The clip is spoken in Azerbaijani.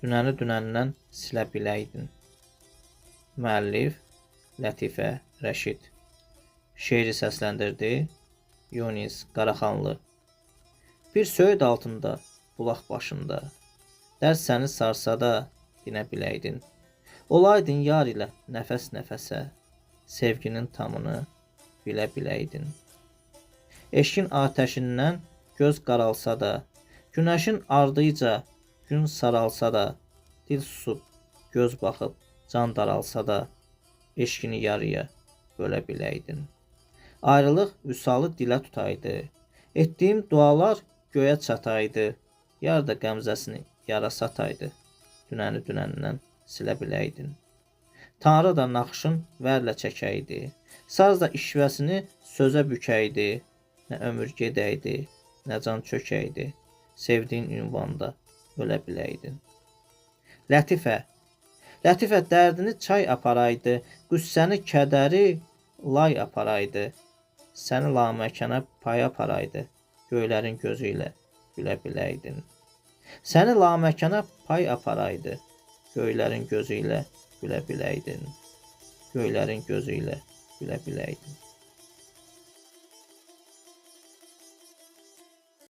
Dünəni dünəndən silə biləydin. Müəllif Lətifə Rəşid. Şeiri səsləndirdi Yunis Qaraxanlı. Bir söyüd altında, bulaq başında, dərs səni sarsa da dinə biləydin. Olaydın yar ilə nəfəs nəfəsə, sevginin tamını bilə biləydin. Eşkin atəşindən göz qaralsa da, günəşin ardıca gün saralsa da, dil susub, göz baxıb, can daralsa da, eşkini yarıya bölə biləydin. Ayrılıq vüsalı dilə tutaydı, etdiyim dualar göyə çataydı, yar da qəmzəsini yara sataydı, dünəni dünəndən silə biləydin. Tanrı da naxışın vərlə çəkəydi, saz da işvəsini sözə bükəydi, nə ömür gedəydi, nə can çökəydi, sevdiyin ünvanda ölə biləydin. Lətifə, Lətifə dərdini çay aparaydı, qüssəni kədəri lay aparaydı, səni laməkənə pay aparaydı, göylərin gözü ilə gülə biləydin. Səni laməkənə pay aparaydı, göylərin gözü ilə gülə biləydin. Göylərin gözü ilə gülə biləydin.